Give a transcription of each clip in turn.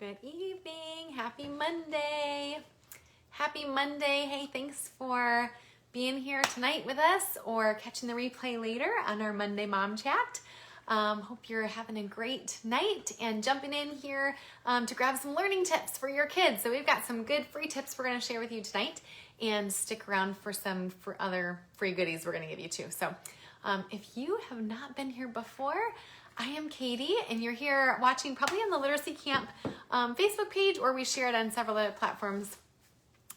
Good evening. Happy Monday. Happy Monday. Hey, thanks for being here tonight with us or catching the replay later on our Monday Mom Chat. Hope you're having a great night and jumping in here to grab some learning tips for your kids. So we've got some good free tips we're going to share with you tonight, and stick around for some other free goodies we're going to give you too. So if you have not been here before, I am Katie, and you're here watching probably on the Literacy Camp Facebook page, or we share it on several other platforms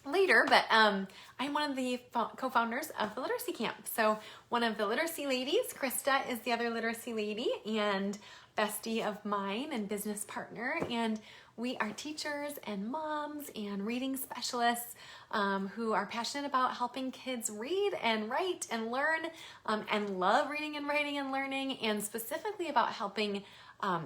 later, but I'm one of the co-founders of the Literacy Camp. So one of the literacy ladies, Krista, is the other literacy lady and bestie of mine and business partner, and we are teachers and moms and reading specialists who are passionate about helping kids read and write and learn and love reading and writing and learning, and specifically about helping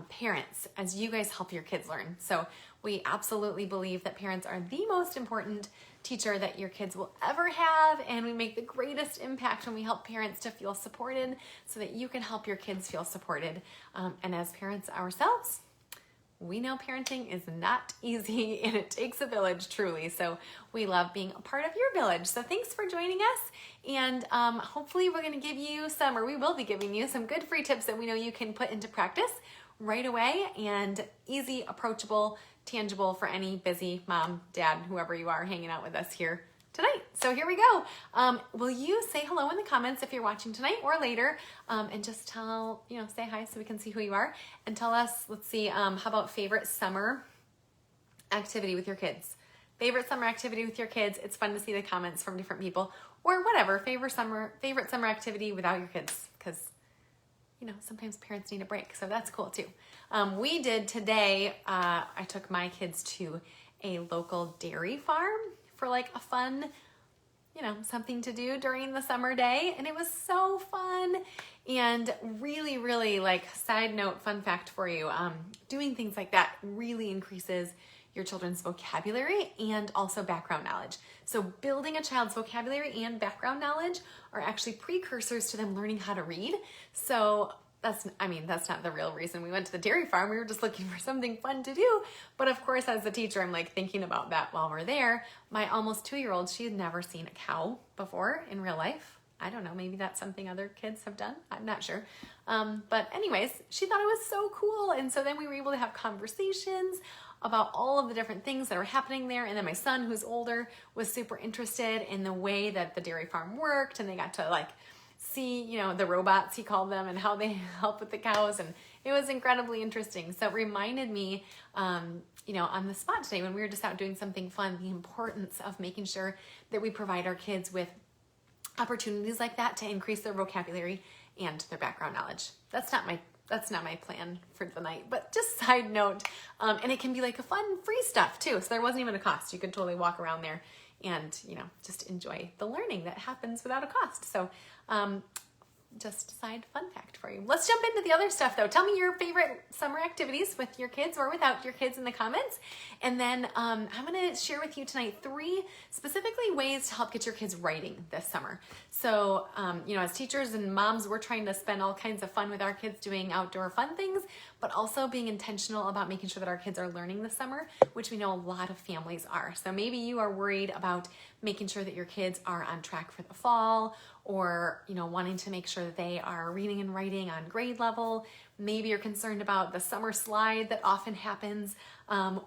parents as you guys help your kids learn. So we absolutely believe that parents are the most important teacher that your kids will ever have, and we make the greatest impact when we help parents to feel supported so that you can help your kids feel supported. And as parents ourselves, we know parenting is not easy and it takes a village, truly. So we love being a part of your village. So thanks for joining us. And hopefully we're going to give you we will be giving you some good free tips that we know you can put into practice right away, and easy, approachable, tangible for any busy mom, dad, whoever you are hanging out with us here tonight. So here we go. Will you say hello in the comments if you're watching tonight or later, and just say hi so we can see who you are, and tell us, let's see, how about favorite summer activity with your kids? Favorite summer activity with your kids. It's fun to see the comments from different people, or whatever, favorite summer activity without your kids, because sometimes parents need a break, so that's cool too. We did today, I took my kids to a local dairy farm for like a fun, something to do during the summer day. And it was so fun, and really, really, side note, fun fact for you, doing things like that really increases your children's vocabulary and also background knowledge. So building a child's vocabulary and background knowledge are actually precursors to them learning how to read. So that's not the real reason we went to the dairy farm. We were just looking for something fun to do. But of course, as a teacher, I'm thinking about that while we're there. My almost 2-year-old, she had never seen a cow before in real life. I don't know, maybe that's something other kids have done. I'm not sure. But anyways, she thought it was so cool. And so then we were able to have conversations about all of the different things that are happening there. And then my son, who's older, was super interested in the way that the dairy farm worked, and they got to see, the robots, he called them, and how they help with the cows. And it was incredibly interesting. So it reminded me, on the spot today when we were just out doing something fun, the importance of making sure that we provide our kids with opportunities like that to increase their vocabulary and their background knowledge. That's not my plan for the night, but just side note. And it can be a fun free stuff too. So there wasn't even a cost. You could totally walk around there and, just enjoy the learning that happens without a cost. So, just a side fun fact for you. Let's jump into the other stuff though. Tell me your favorite summer activities with your kids or without your kids in the comments. And then I'm going to share with you tonight 3 specifically ways to help get your kids writing this summer. So, as teachers and moms, we're trying to spend all kinds of fun with our kids doing outdoor fun things, but also being intentional about making sure that our kids are learning this summer, which we know a lot of families are. So maybe you are worried about making sure that your kids are on track for the fall, or wanting to make sure that they are reading and writing on grade level. Maybe you're concerned about the summer slide that often happens,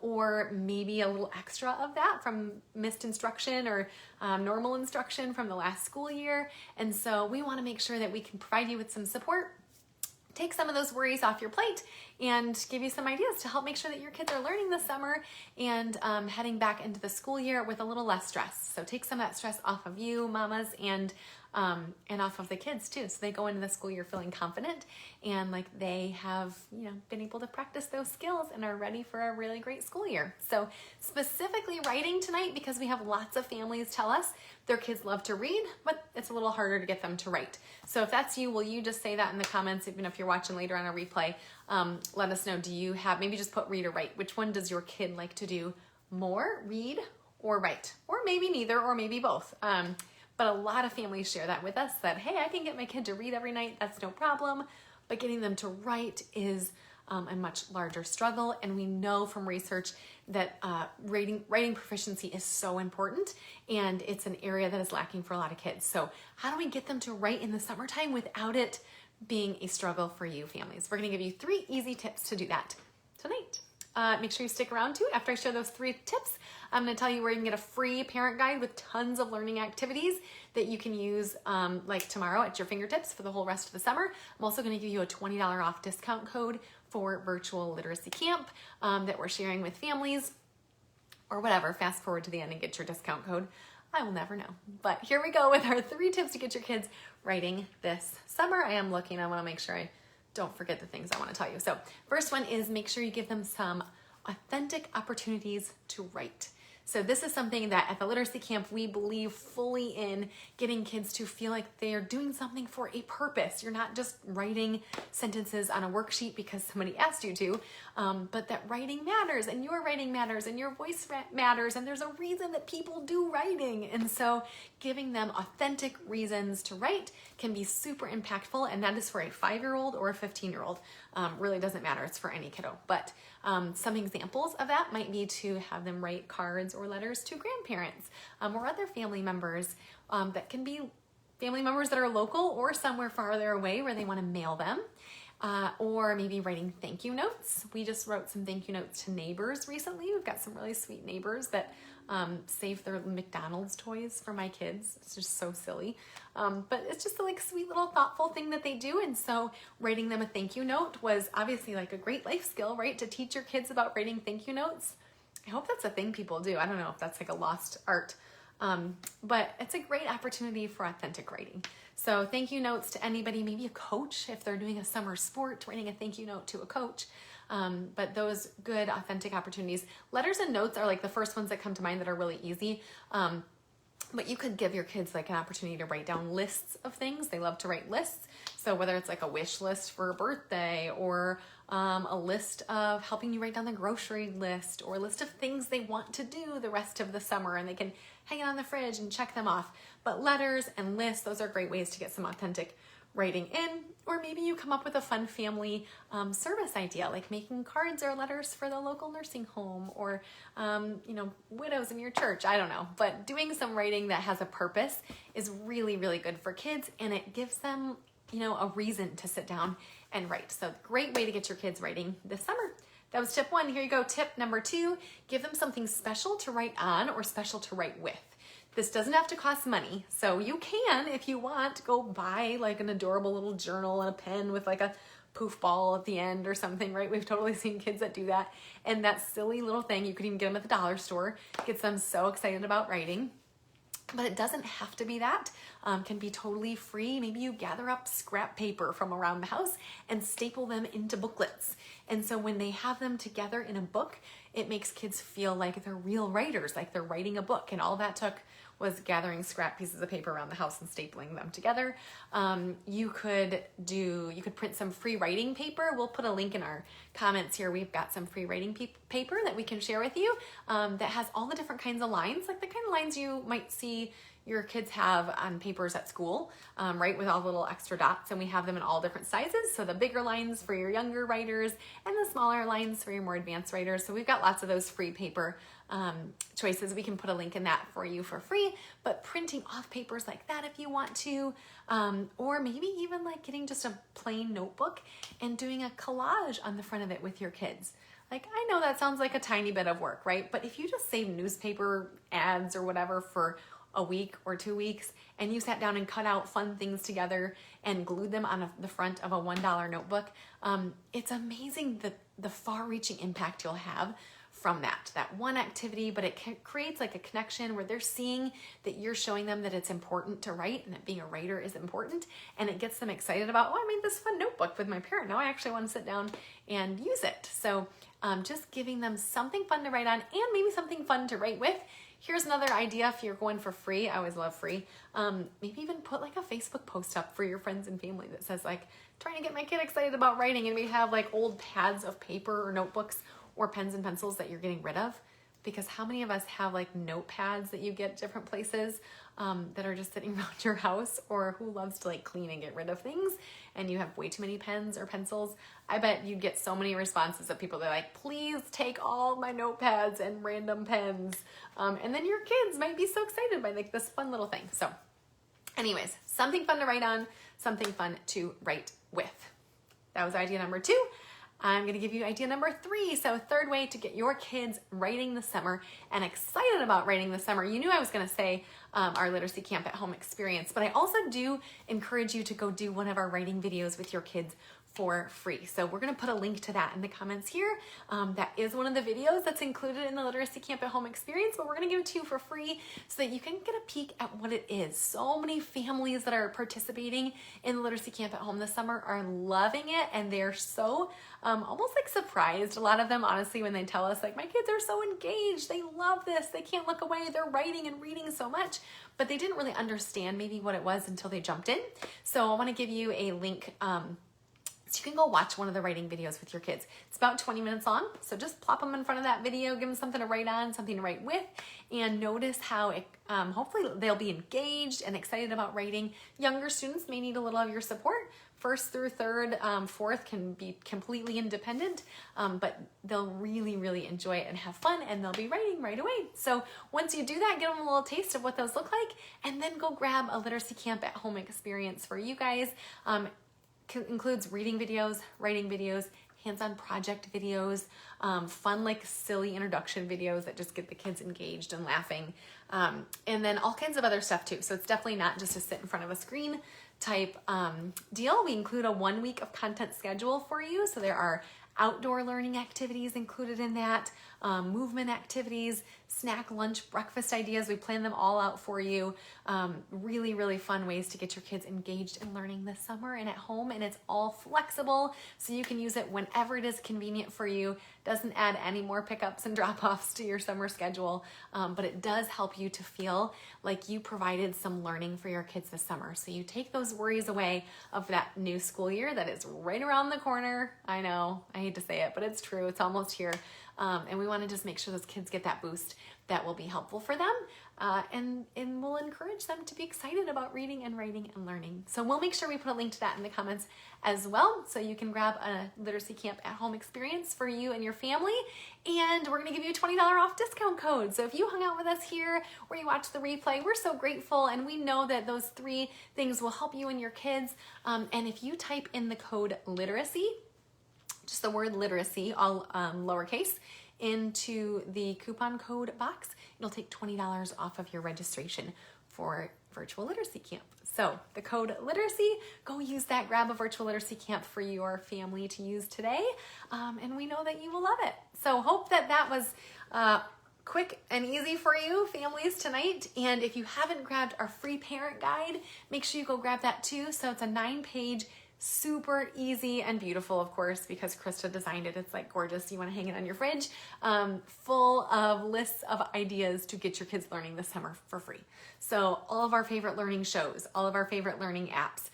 or maybe a little extra of that from missed instruction or normal instruction from the last school year. And so we want to make sure that we can provide you with some support, take some of those worries off your plate, and give you some ideas to help make sure that your kids are learning this summer and heading back into the school year with a little less stress. So take some of that stress off of you, mamas, and off of the kids too. So they go into the school year feeling confident and they have, been able to practice those skills and are ready for a really great school year. So specifically writing tonight, because we have lots of families tell us their kids love to read, but it's a little harder to get them to write. So if that's you, will you just say that in the comments, even if you're watching later on a replay? Let us know, do you have, maybe just put read or write. Which one does your kid like to do more, read or write? Or maybe neither, or maybe both. But a lot of families share that with us, that, hey, I can get my kid to read every night. That's no problem. But getting them to write is a much larger struggle. And we know from research that writing proficiency is so important, and it's an area that is lacking for a lot of kids. So how do we get them to write in the summertime without it being a struggle for you families? We're gonna give you 3 easy tips to do that tonight. Make sure you stick around too. After I share those 3 tips, I'm going to tell you where you can get a free parent guide with tons of learning activities that you can use like tomorrow at your fingertips for the whole rest of the summer. I'm also going to give you a $20 off discount code for virtual literacy camp that we're sharing with families, or whatever. Fast forward to the end and get your discount code. I will never know. But here we go with our 3 tips to get your kids writing this summer. I want to make sure I don't forget the things I want to tell you. So first one is make sure you give them some authentic opportunities to write. So this is something that at the literacy camp, we believe fully in getting kids to feel like they are doing something for a purpose. You're not just writing sentences on a worksheet because somebody asked you to, but that writing matters, and your writing matters, and your voice matters, and there's a reason that people do writing. And so giving them authentic reasons to write can be super impactful, and that is for a 5-year-old or a 15-year-old. Really doesn't matter, it's for any kiddo. But some examples of that might be to have them write cards or letters to grandparents or other family members that can be family members that are local or somewhere farther away where they want to mail them. Or maybe writing thank you notes. We just wrote some thank you notes to neighbors recently. We've got some really sweet neighbors that save their McDonald's toys for my kids. It's just so silly. But it's just a like sweet little thoughtful thing that they do. And so writing them a thank you note was obviously like a great life skill, right? To teach your kids about writing thank you notes. I hope that's a thing people do. I don't know if that's like a lost art. But it's a great opportunity for authentic writing. So thank you notes to anybody, maybe a coach, if they're doing a summer sport, writing a thank you note to a coach. But those good, authentic opportunities. Letters and notes are like the first ones that come to mind that are really easy. But you could give your kids like an opportunity to write down lists of things. They love to write lists. So whether it's like a wish list for a birthday, or a list of helping you write down the grocery list, or a list of things they want to do the rest of the summer, and they can hang it on the fridge and check them off. But letters and lists, those are great ways to get some authentic writing in. Or maybe you come up with a fun family service idea, like making cards or letters for the local nursing home, or widows in your church. I don't know, but doing some writing that has a purpose is really, really good for kids, and it gives them a reason to sit down and write. So great way to get your kids writing this summer. That was tip 1. Here you go. Tip number 2, give them something special to write on or special to write with. This doesn't have to cost money. So you can, if you want, go buy like an adorable little journal and a pen with like a poof ball at the end or something, right? We've totally seen kids that do that. And that silly little thing, you could even get them at the dollar store, gets them so excited about writing. But it doesn't have to be that. Can be totally free. Maybe you gather up scrap paper from around the house and staple them into booklets. And so when they have them together in a book, it makes kids feel like they're real writers, like they're writing a book. And all that took was gathering scrap pieces of paper around the house and stapling them together. You could print some free writing paper. We'll put a link in our comments here. We've got some free writing paper that we can share with you that has all the different kinds of lines, like the kind of lines you might see your kids have on papers at school, right, with all the little extra dots, and we have them in all different sizes. So the bigger lines for your younger writers and the smaller lines for your more advanced writers. So we've got lots of those free paper choices. We can put a link in that for you for free, but printing off papers like that if you want to, or maybe even like getting just a plain notebook and doing a collage on the front of it with your kids. Like, I know that sounds like a tiny bit of work, right? But if you just save newspaper ads or whatever for a week or 2 weeks, and you sat down and cut out fun things together and glued them on the front of a $1 notebook, it's amazing the far-reaching impact you'll have from that one activity. But it creates like a connection where they're seeing that you're showing them that it's important to write and that being a writer is important, and it gets them excited about, oh, I made this fun notebook with my parent. Now I actually want to sit down and use it. So just giving them something fun to write on, and maybe something fun to write with. Here's another idea if you're going for free. I always love free. Maybe even put like a Facebook post up for your friends and family that says like, trying to get my kid excited about writing, and we have like old pads of paper or notebooks or pens and pencils that you're getting rid of. because how many of us have like notepads that you get at different places that are just sitting around your house, or who loves to like clean and get rid of things, and you have way too many pens or pencils? I bet you'd get so many responses of people that are like, please take all my notepads and random pens. And then your kids might be so excited by like this fun little thing. So anyways, something fun to write on, something fun to write with. That was idea number 2. I'm going to give you idea number 3. So third way to get your kids writing this summer and excited about writing this summer. You knew I was going to say our literacy camp at home experience, but I also do encourage you to go do one of our writing videos with your kids for free. So we're going to put a link to that in the comments here. That is one of the videos that's included in the Literacy Camp at Home experience, but we're going to give it to you for free so that you can get a peek at what it is. So many families that are participating in the Literacy Camp at Home this summer are loving it, and they're so almost like surprised. A lot of them, honestly, when they tell us like, my kids are so engaged, they love this, they can't look away, they're writing and reading so much, but they didn't really understand maybe what it was until they jumped in. So I want to give you a link so you can go watch one of the writing videos with your kids. It's about 20 minutes long, so just plop them in front of that video, give them something to write on, something to write with, and notice how it, hopefully they'll be engaged and excited about writing. Younger students may need a little of your support. First through third, fourth can be completely independent, but they'll really, really enjoy it and have fun, and they'll be writing right away. So once you do that, give them a little taste of what those look like, and then go grab a Literacy Camp at Home experience for you guys. Includes reading videos, writing videos, hands-on project videos, fun like silly introduction videos that just get the kids engaged and laughing, and then all kinds of other stuff too. So it's definitely not just a sit in front of a screen type deal. We include a 1 week of content schedule for you. So there are outdoor learning activities included in that, movement activities, snack, lunch, breakfast ideas. We plan them all out for you. Really, really fun ways to get your kids engaged in learning this summer and at home. And it's all flexible, so you can use it whenever it is convenient for you. Doesn't add any more pickups and drop-offs to your summer schedule, but it does help you to feel like you provided some learning for your kids this summer. So you take those worries away of that new school year that is right around the corner. I know, I hate to say it, but it's true. It's almost here. And we want to just make sure those kids get that boost that will be helpful for them, and we'll encourage them to be excited about reading and writing and learning. So we'll make sure we put a link to that in the comments as well, so you can grab a Literacy Camp at Home experience for you and your family. And we're going to give you a $20 off discount code. So if you hung out with us here or you watched the replay, we're so grateful, and we know that those 3 things will help you and your kids. And if you type in the code literacy, just the word literacy, all lowercase, into the coupon code box, it'll take $20 off of your registration for virtual literacy camp. So the code literacy, go use that, grab a virtual literacy camp for your family to use today, and we know that you will love it. So hope that that was quick and easy for you families tonight. And if you haven't grabbed our free parent guide, make sure you go grab that too. So it's a 9-page, super easy and beautiful, of course, because Krista designed it. It's like gorgeous. You want to hang it on your fridge, full of lists of ideas to get your kids learning this summer for free. So all of our favorite learning shows, all of our favorite learning apps,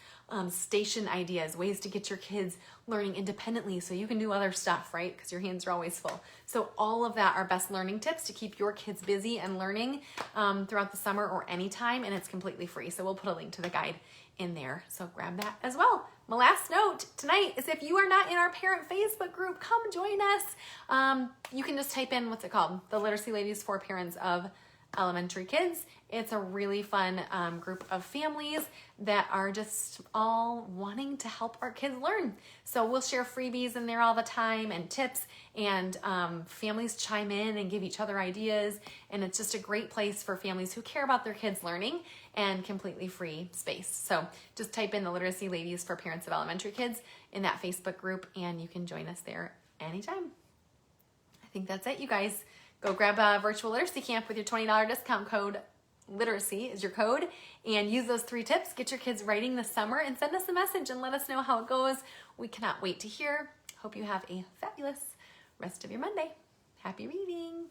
station ideas, ways to get your kids learning independently so you can do other stuff, right? Because your hands are always full. So all of that are best learning tips to keep your kids busy and learning throughout the summer or anytime, and it's completely free. So we'll put a link to the guide in there. So grab that as well. My last note tonight is, if you are not in our parent Facebook group, come join us. You can just type in, what's it called? The Literacy Ladies for Parents of Elementary Kids. It's a really fun group of families that are just all wanting to help our kids learn. So we'll share freebies in there all the time, and tips, and families chime in and give each other ideas. And it's just a great place for families who care about their kids learning, and completely free space. So just type in the Literacy Ladies for Parents of Elementary Kids in that Facebook group, and you can join us there anytime. I think that's it, you guys. Go grab a virtual literacy camp with your $20 discount code. Literacy is your code, and use those 3 tips. Get your kids writing this summer, and send us a message and let us know how it goes. We cannot wait to hear. Hope you have a fabulous rest of your Monday. Happy reading.